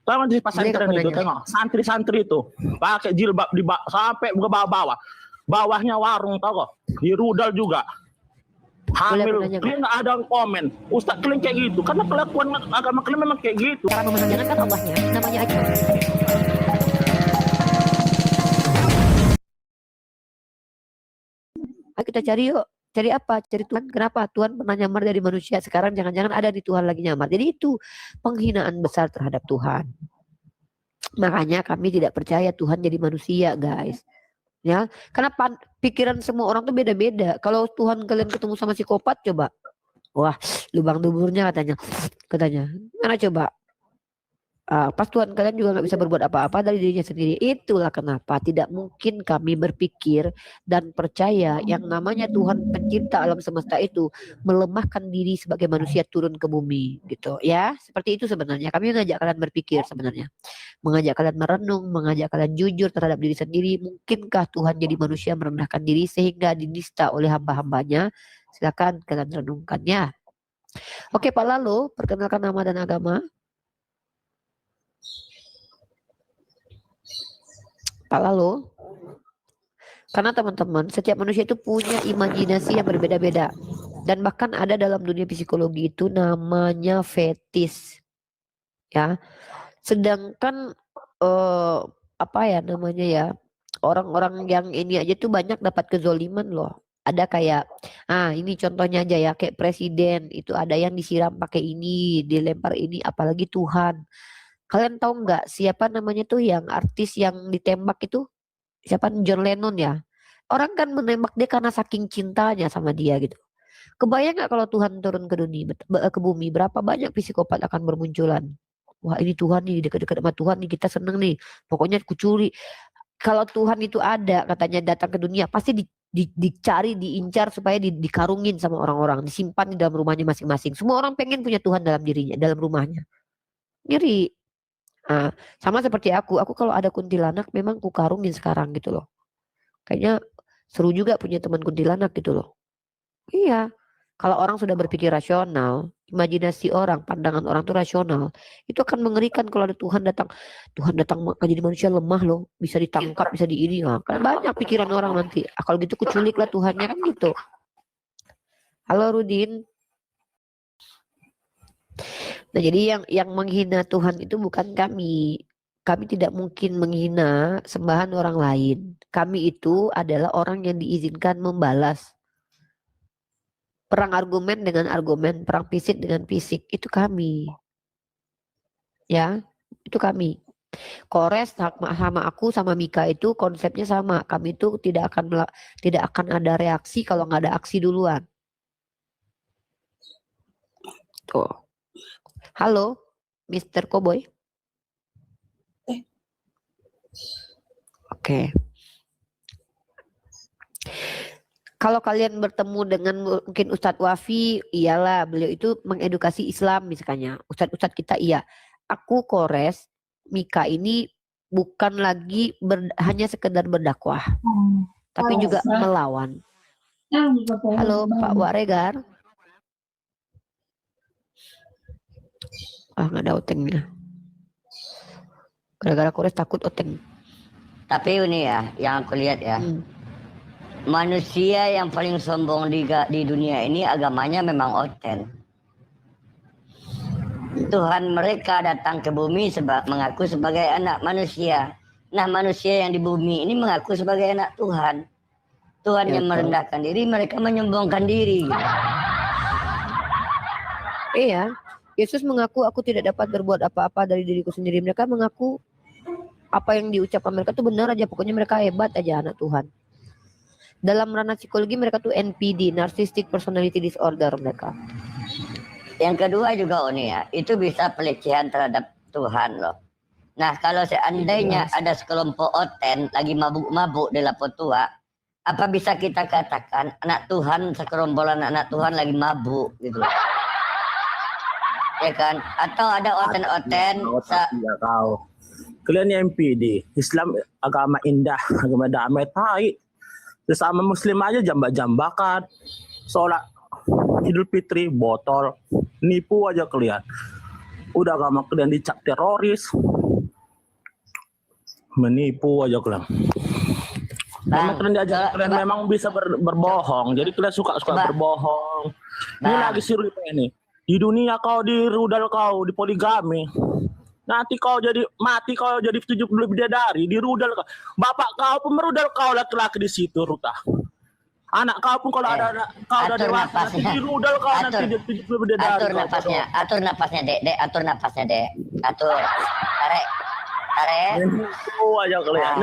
Tengok di pesantren itu, tengok santri-santri itu pakai jilbab sampai ke bawah. Bawahnya warung, tau kok, di rudal juga. Hamil, kalian nggak ada komen. Ustadz kalian kayak gitu, karena kelakuan agama kalian memang kayak gitu. Cara memandangkan kan Allahnya, namanya aja. Ayo kita cari yuk. Cari apa? Cari Tuhan. Kenapa? Tuhan pernah nyamar dari manusia. Sekarang jangan-jangan ada di Tuhan lagi nyamar. Jadi itu penghinaan besar terhadap Tuhan. Makanya kami tidak percaya Tuhan jadi manusia, guys. Ya, karena pikiran semua orang tuh beda-beda. Kalau Tuhan kalian ketemu sama psikopat, coba, wah, lubang duburnya katanya, mana coba? Pas Tuhan kalian juga nggak bisa berbuat apa-apa dari dirinya sendiri. Itulah kenapa tidak mungkin kami berpikir dan percaya yang namanya Tuhan pencipta alam semesta itu melemahkan diri sebagai manusia turun ke bumi, gitu ya. Seperti itu sebenarnya. Kami mengajak kalian berpikir sebenarnya, mengajak kalian merenung, mengajak kalian jujur terhadap diri sendiri. Mungkinkah Tuhan jadi manusia merendahkan diri sehingga dinista oleh hamba-hambanya? Silakan kalian renungkannya. Oke Pak Lalo, perkenalkan nama dan agama. Pak Lalo, karena teman-teman, setiap manusia itu punya imajinasi yang berbeda-beda. Dan bahkan ada dalam dunia psikologi itu namanya fetis. Ya. Sedangkan apa ya namanya ya, orang-orang yang ini aja tuh banyak dapat kezoliman loh. Ada kayak, ini contohnya aja ya, kayak presiden itu ada yang disiram pakai ini, dilempar ini, apalagi Tuhan. Kalian tahu nggak siapa namanya tuh yang artis yang ditembak itu? Siapa? John Lennon ya. Orang kan menembak dia karena saking cintanya sama dia gitu. Kebayang nggak kalau Tuhan turun ke dunia, ke bumi, berapa banyak psikopat akan bermunculan? Wah ini Tuhan nih, dekat-dekat sama Tuhan nih, kita seneng nih. Pokoknya kucuri. Kalau Tuhan itu ada, katanya datang ke dunia, pasti dicari, diincar supaya dikarungin sama orang-orang, disimpan di dalam rumahnya masing-masing. Semua orang pengen punya Tuhan dalam dirinya, dalam rumahnya. Ngeri. Sama seperti aku kalau ada kuntilanak memang ku karungin sekarang gitu loh. Kayaknya seru juga punya teman kuntilanak gitu loh. Iya. Kalau orang sudah berpikir rasional, imajinasi orang, pandangan orang itu rasional, itu akan mengerikan kalau ada Tuhan datang jadi manusia lemah loh, bisa ditangkap, bisa di ini lah. Karena banyak pikiran orang nanti. Kalau gitu kuculik lah Tuhannya kan gitu. Halo Rudin. Nah jadi yang menghina Tuhan itu bukan kami. Kami tidak mungkin menghina sembahan orang lain. Kami itu adalah orang yang diizinkan membalas. Perang argumen dengan argumen, perang fisik dengan fisik, itu kami. Ya, itu kami. Kores sama aku sama Mika itu konsepnya sama. Kami itu tidak akan ada reaksi kalau nggak ada aksi duluan. Tuh. Halo, Mr. Cowboy. Oke. Kalau kalian bertemu dengan mungkin Ustadz Wafi, iyalah beliau itu mengedukasi Islam misalnya. Ustadz kita iya. Aku Kores, Mika ini bukan lagi hanya sekedar berdakwah, tapi juga melawan. Halo Pak Waregar. Nggak ada otengnya. Gara-gara Kores takut oteng. Tapi ini ya, yang aku lihat ya, manusia yang paling sombong di dunia ini agamanya memang oten. Tuhan mereka datang ke bumi mengaku sebagai anak manusia. Nah manusia yang di bumi ini mengaku sebagai anak Tuhan. Tuhan yang merendahkan diri, mereka menyombongkan diri. Iya. Yesus mengaku aku tidak dapat berbuat apa-apa dari diriku sendiri. Mereka mengaku apa yang diucapkan mereka itu benar aja. Pokoknya mereka hebat aja anak Tuhan. Dalam ranah psikologi mereka tuh NPD, Narcissistic Personality Disorder mereka. Yang kedua juga Oni ya, itu bisa pelecehan terhadap Tuhan loh. Nah kalau seandainya ada sekelompok oten lagi mabuk-mabuk di Lapo Tua, apa bisa kita katakan anak Tuhan, sekerombolan anak Tuhan lagi mabuk gitu loh. Ya kan? Atau ada oten-oten. Iya kau. Kalian MPD, Islam agama indah, agama damai, tai. Sesama Muslim aja jambak-jambakan, sholat Idul Fitri botol, nipu aja kalian. Udah agama kalian dicap teroris, menipu aja kalian. Memang kalian diajar, kalian memang bisa berbohong. Jadi kalian suka berbohong. Ini lagi siru ini. Di dunia kau di rudal kau di poligami. Nanti kau jadi mati kau jadi 70 bidadari di rudal kau. Bapak kau pun merudal kau laki-laki di situ Ruta. Anak kau pun kalau ada kau udah dewasa nanti di rudal kau nanti jadi 70 bidadari. Atur napasnya dek, atur napasnya dek. Atur. Tarik. Oh aja kalian.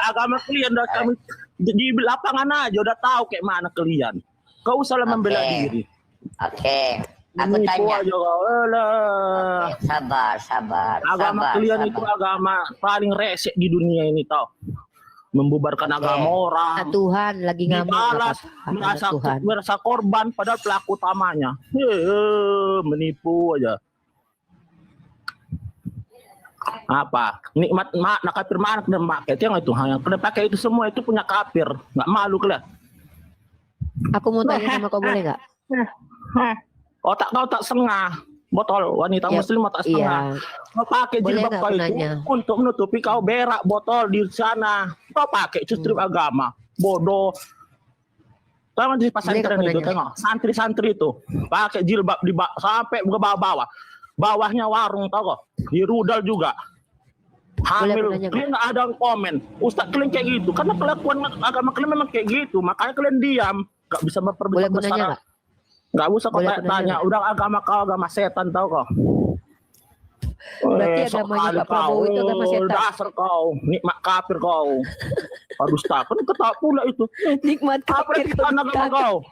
Agama kalian udah kami di lapangan aja udah tahu kayak mana kalian. Kau usah membela diri. Oke. Aku tanya. Aja kau. Sabar. Agama kalian itu agama paling resek di dunia ini tau. Membubarkan agama orang. Tuhan lagi ngamuk. Dibalas merasa korban padahal pelaku utamanya. Menipu aja. Apa nikmat nak kafir mana kena pakai itu yang kena pakai itu semua itu punya kafir, nggak malu kalian. Aku mau tanya sama kau boleh nggak? Otak kau tak setengah botol wanita muslim tak setengah. Kau pakai jilbab kau itu untuk menutupi kau berak botol di sana. Kau pakai strip agama bodoh. Tahu di pesantren itu tengok santri-santri itu pakai jilbab di sampai ke bawah. Bawahnya warung tau kok, di rudal juga. Hamil, kalian nggak ada komen. Ustadz kalian kayak gitu, karena kelakuan agama kalian memang kayak gitu. Makanya kalian diam, nggak bisa memperbincangkan. Nggak usah kau tanya. Udah agama kau agama setan tau kok. Berarti agamanya Pak Prabowo itu agama setan. Dasar kau, nikmat kafir kau. Harus takut, ketawa pula itu. Nikmat kafir agama kau.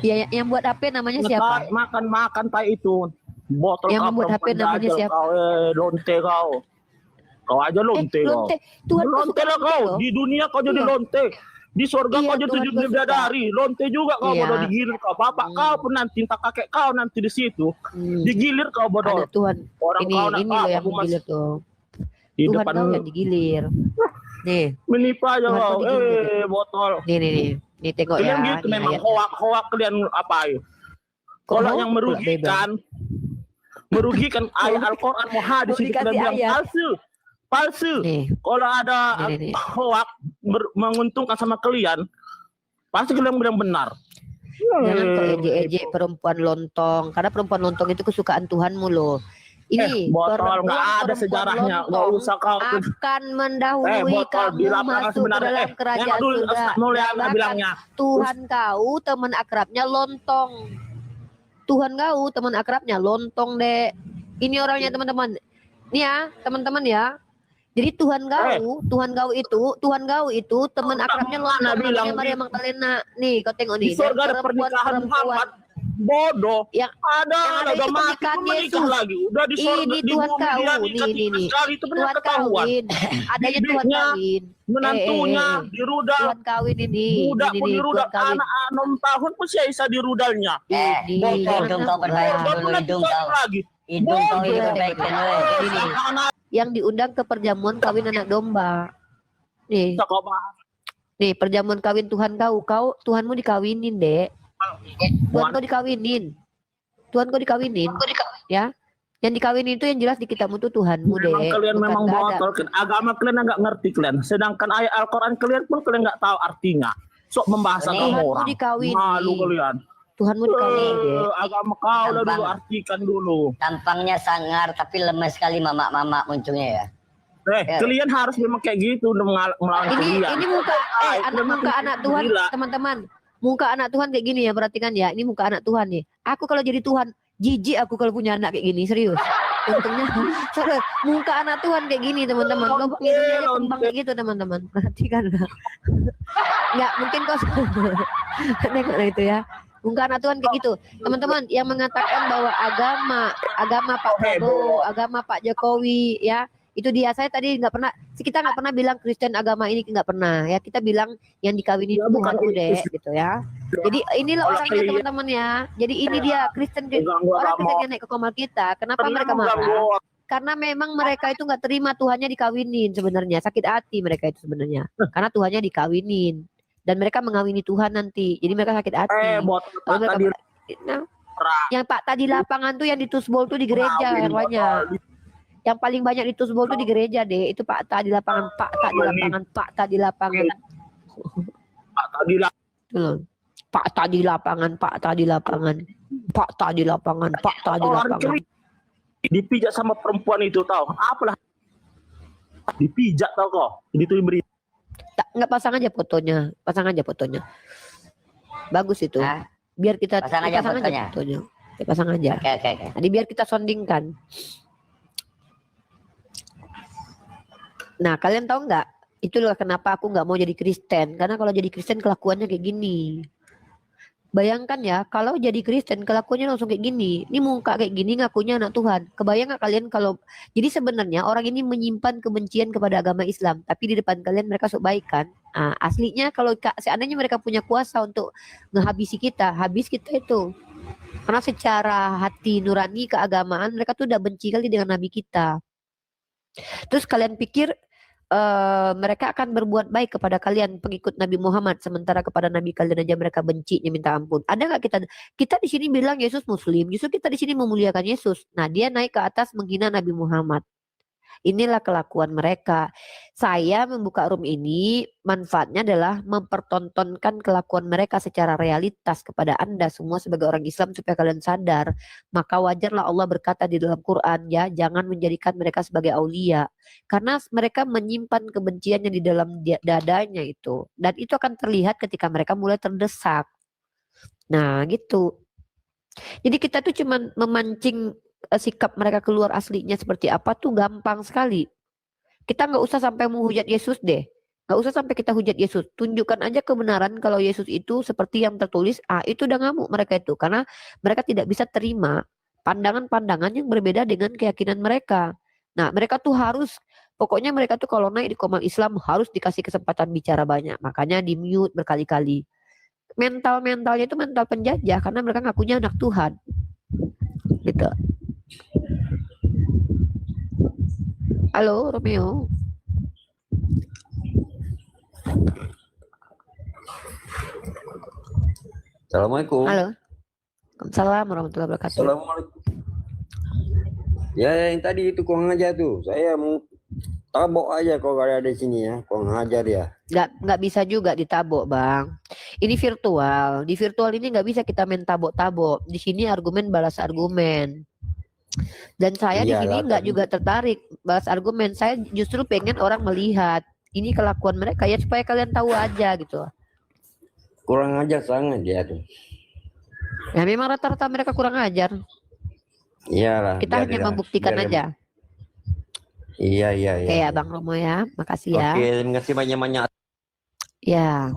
Ya, yang buat HP namanya siapa? Makan tai itu. Botol yang membuat HP namanya siapa? Kau, lonte kau. Kau aja lonte kau. Lonte lah kau. Di dunia kau jadi lonte. Di surga kau jadi bidadari. Lonte juga kau bodoh digilir kau. Bapak kau pun nanti entah kakek kau nanti di situ. Digilir kau bodoh. Tuhan. Ini loh yang digilir tuh. Tuhan kau yang digilir. Nih. Menipu aja kau. Botol. Nih. Nih tengok kalian ya. Gitu memang hoak kalian apa ayo. Kalau yang merugikan ayat Al-Quran mau hadis itu kalian bilang palsu. Kalau ada hoak menguntungkan sama kalian, pasti kalian bilang benar. Jangan kau ejek-ejek perempuan lontong, karena perempuan lontong itu kesukaan Tuhanmu loh. Ini botol nggak ada sejarahnya, nggak usah kau akan mendahului kamu masuk ke dalam kerajaan surga. Bilangnya Tuhan kau teman akrabnya lontong. Tuhan kau teman akrabnya lontong dek. Ini orangnya teman-teman. Nih ya teman-teman ya. Jadi Tuhan kau itu teman akrabnya lontong. Namanya Maria Magdalena. Nih kau tengok nih. Di surga ada pernikahan Muhammad. Bodoh yang ada pernikahan Yesus lagi udah di sorga ini Tuhan kau nih itu Tuhan kawin adanya Tuhan kawin menantunya di rudal Tuhan kawin ini budak pun di rudal anak 6 tahun pun bisa di rudalnya hidung kau berbaik dulu hidung kau diperbaikkan dulu yang diundang ke perjamuan kawin anak domba nih perjamuan kawin Tuhan kau Tuhanmu dikawinin dek. Tuhan kau dikawinin. Ya. Yang dikawinin itu yang jelas di kitabmu tuh Tuhanmu deh. Kalian memang botol. Agama kalian nggak ngerti kalian. Sedangkan ayat Al-Quran kalian pun kalian nggak tahu artinya. Sok membahas agama orang. Malu kalian. Tuhanmu dikawinin deh. Agama kau udah dulu artikan dulu. Tampangnya sangar tapi lemes sekali mama munculnya ya. Kalian harus memang kayak gitu melawan kalian. Ini muka anak Tuhan teman-teman. Muka anak Tuhan kayak gini ya, perhatikan ya. Ini muka anak Tuhan nih. Aku kalau jadi Tuhan, jijik aku kalau punya anak kayak gini, serius. Untungnya, muka anak Tuhan kayak gini teman-teman. Lubang hidungnya aja kembang kayak gitu teman-teman. Perhatikan. Nggak mungkin kok. Tengok itu ya. Muka anak Tuhan kayak gitu. Teman-teman yang mengatakan bahwa agama Pak Prabowo, agama Pak Jokowi, ya. Itu dia, saya tadi kita nggak pernah bilang Kristen agama ini, nggak pernah ya, kita bilang yang dikawini Tuhan udah gitu ya. Jadi inilah orangnya teman-teman ya. Jadi ini dia Kristen orang Kristen yang naik ke komal kita. Kenapa mereka marah? Karena memang mereka itu nggak terima Tuhannya dikawinin sebenarnya, sakit hati mereka itu sebenarnya. Karena Tuhannya dikawinin dan mereka mengawini Tuhan nanti, jadi mereka sakit hati. Yang fakta di lapangan tuh yang di Tusbol tuh di gereja erwanya. Yang paling banyak di Tusbol tuh di gereja deh. Itu fakta di lapangan, fakta di lapangan, fakta di lapangan. Fakta di lapangan. Fakta di lapangan, fakta di lapangan, fakta di lapangan, fakta di lapangan. Dipijak sama perempuan itu tahu? Apalah? Dipijak tahu kok? Itu diberi. Nggak, pasang aja fotonya, pasang aja fotonya. Bagus itu. Hah? Biar kita Pasang aja fotonya. Ya, pasang aja. Oke. Jadi biar kita sondingkan. Nah, kalian tahu nggak? Itulah kenapa aku nggak mau jadi Kristen. Karena kalau jadi Kristen kelakuannya kayak gini. Bayangkan ya, kalau jadi Kristen kelakuannya langsung kayak gini. Ini muka kayak gini ngakunya anak Tuhan. Kebayang nggak kalian kalau... Jadi sebenarnya orang ini menyimpan kebencian kepada agama Islam. Tapi di depan kalian mereka sok baik kan. Nah, aslinya kalau seandainya mereka punya kuasa untuk ngehabisi kita, habis kita itu. Karena secara hati nurani keagamaan mereka tuh udah benci kali dengan Nabi kita. Terus kalian pikir mereka akan berbuat baik kepada kalian pengikut Nabi Muhammad, sementara kepada Nabi kalian aja mereka bencinya minta ampun. Ada nggak kita di sini bilang Yesus Muslim, justru kita di sini memuliakan Yesus. Nah, dia naik ke atas menghina Nabi Muhammad. Inilah kelakuan mereka. Saya membuka room ini manfaatnya adalah mempertontonkan kelakuan mereka secara realitas kepada Anda semua sebagai orang Islam supaya kalian sadar. Maka wajarlah Allah berkata di dalam Quran, ya, jangan menjadikan mereka sebagai aulia. Karena mereka menyimpan kebenciannya di dalam dadanya itu. Dan itu akan terlihat ketika mereka mulai terdesak. Nah, gitu. Jadi kita tuh cuma memancing sikap mereka keluar aslinya seperti apa tuh gampang sekali. Kita nggak usah sampai menghujat Yesus deh. Nggak usah sampai kita hujat Yesus. Tunjukkan aja kebenaran kalau Yesus itu seperti yang tertulis. Itu udah ngamuk mereka itu. Karena mereka tidak bisa terima pandangan-pandangan yang berbeda dengan keyakinan mereka. Nah, mereka tuh harus, pokoknya mereka tuh kalau naik di Komang Islam harus dikasih kesempatan bicara banyak. Makanya di mute berkali-kali. Mentalnya itu mental penjajah karena mereka ngakunya anak Tuhan. Gitu. Halo Romeo. Assalamualaikum. Halo. Waalaikumsalam warahmatullahi wabarakatuh. Assalamualaikum. Ya yang tadi itu kau ngajar tuh, saya mau tabok aja kalau ada di sini ya, kau ngajar ya. Nggak bisa juga ditabok bang. Ini virtual. Di virtual ini nggak bisa kita main tabok-tabok. Di sini argumen balas argumen. Dan saya di sini nggak juga tertarik balas argumen. Saya justru pengen orang melihat ini kelakuan mereka ya supaya kalian tahu aja gitu. Kurang ajar sangat dia tuh. Ya memang rata-rata mereka kurang ajar. Iyalah. Kita hanya membuktikan aja. Iya. Oke ya Bang Romo ya, makasih ya. Oke, terima kasih banyak-banyak. Ya,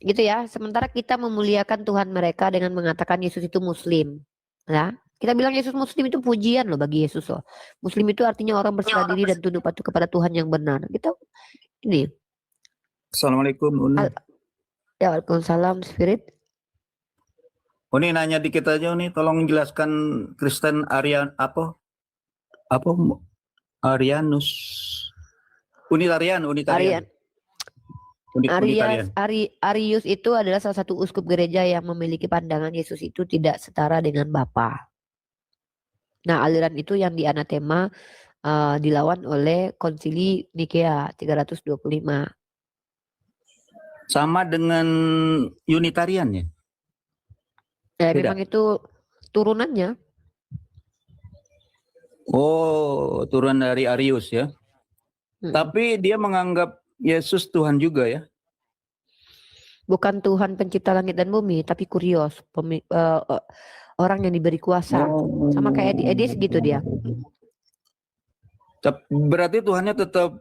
gitu ya. Sementara kita memuliakan Tuhan mereka dengan mengatakan Yesus itu Muslim. Ya, kita bilang Yesus Muslim itu pujian loh bagi Yesus loh. Muslim itu artinya orang berserah diri dan tunduk patuh kepada Tuhan yang benar. Gitu. Ini. Assalamualaikum Uni. Ya, Waalaikumsalam Spirit. Uni nanya dikit aja Uni, tolong jelaskan Kristen Arian apa Arianus. Unitarian. Arius itu adalah salah satu uskup gereja yang memiliki pandangan Yesus itu tidak setara dengan Bapa. Nah, aliran itu yang dianatema dilawan oleh Konsili Nikea 325. Sama dengan Unitarian ya? Ya, Tidak. memang itu turunannya. Oh, turun dari Arius ya. Tapi dia menganggap Yesus Tuhan juga ya? Bukan Tuhan pencipta langit dan bumi, tapi kurios, orang yang diberi kuasa. Sama kayak Edis gitu dia. Berarti Tuhannya tetap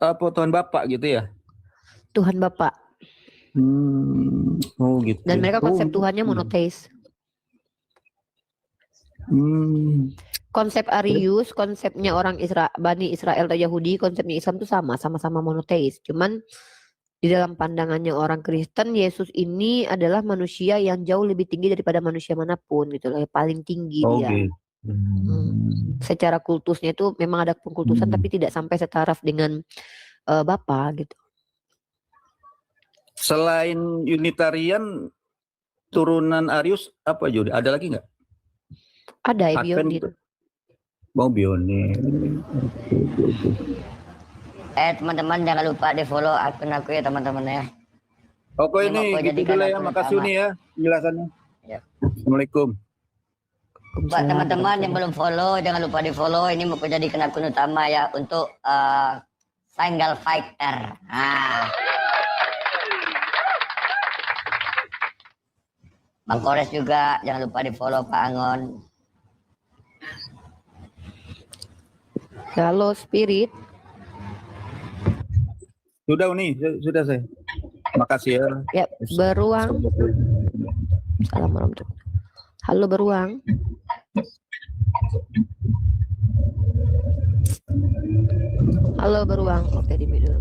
Tuhan Bapa gitu ya? Tuhan Bapa. Oh gitu. Dan mereka konsep Tuhannya monoteis. Konsep Arius, konsepnya orang Bani Israel atau Yahudi, konsepnya Islam itu sama-sama monoteis. Cuman di dalam pandangannya orang Kristen, Yesus ini adalah manusia yang jauh lebih tinggi daripada manusia manapun gitu loh, paling tinggi dia. Secara kultusnya itu memang ada pengkultusan tapi tidak sampai setaraf dengan Bapa gitu. Selain Unitarian, turunan Arius apa Jody? Ada lagi nggak? Ada Advent Bionit. gitu. Mau Bionit. Teman-teman jangan lupa di follow akun aku ya teman-teman ya. Oke Ini mau ini gitu jadikan dulu ya. akun Makasih utama. nih ya penjelasannya. Ya. Assalamualaikum. Buat teman-teman yang belum follow, jangan lupa di follow. Ini mau jadikan akun utama ya untuk single fighter. Nah. Bang Kores juga jangan lupa di follow Pak Angon. Halo Spirit. Sudah Uni, sudah saya. Makasih ya. Ya, Beruang. Salam warahmatullahi. Halo Beruang. Halo Beruang. Oke, di mute dulu.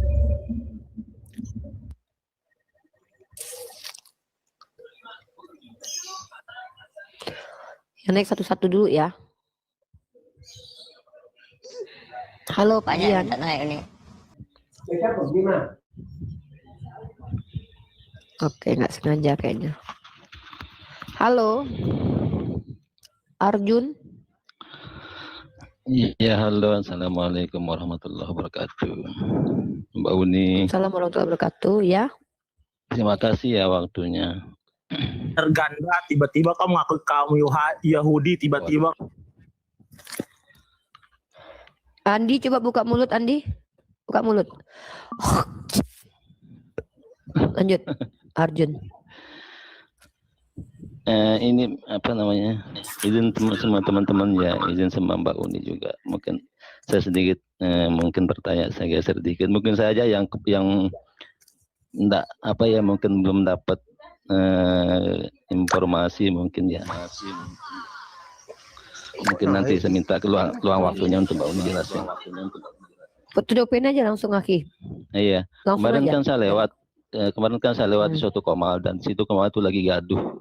Yang naik satu-satu dulu ya. Halo Pak Banyak Jian. yang tak naik ini. Oke, nggak sengaja kayaknya. Halo, Arjun. Ya, halo, assalamualaikum warahmatullahi wabarakatuh. Mbak Uni, Assalamualaikum warahmatullahi wabarakatuh. Ya, terima kasih ya waktunya. Terganda tiba-tiba kamu ngaku kamu Yahudi tiba-tiba. Andi coba buka mulut Andi, buka mulut. Lanjut, Arjun. Ini apa namanya? Izin semua teman-teman ya, izin sama Mbak Uni juga. Mungkin saya sedikit mungkin bertanya saya sedikit. Mungkin saja yang enggak apa ya mungkin belum dapat informasi mungkin ya. Mungkin nanti saya minta keluang waktunya untuk Mbak Uni jelasin. Foto dopen aja langsung Aki. Iya. Langsung Kemarin aja. kan saya lewat di suatu Komal dan situ Komal itu lagi gaduh.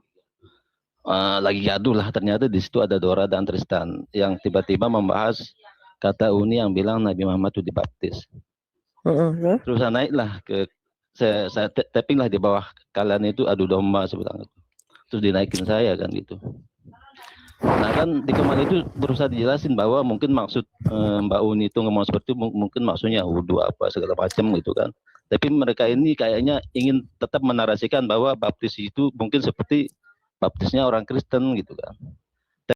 Lagi gaduh lah, ternyata di situ ada Dora dan Tristan yang tiba-tiba membahas kata Uni yang bilang Nabi Muhammad itu dibaptis. Terus saya naiklah ke saya tapping lah di bawah kalian itu adu domba sebetulnya. Terus dinaikin saya kan gitu. Nah kan di Komal itu berusaha dijelasin bahwa mungkin maksud Mbak Uni itu ngomong seperti itu mungkin maksudnya wudhu apa segala macam gitu kan. Tapi mereka ini kayaknya ingin tetap menarasikan bahwa baptis itu mungkin seperti baptisnya orang Kristen gitu kan.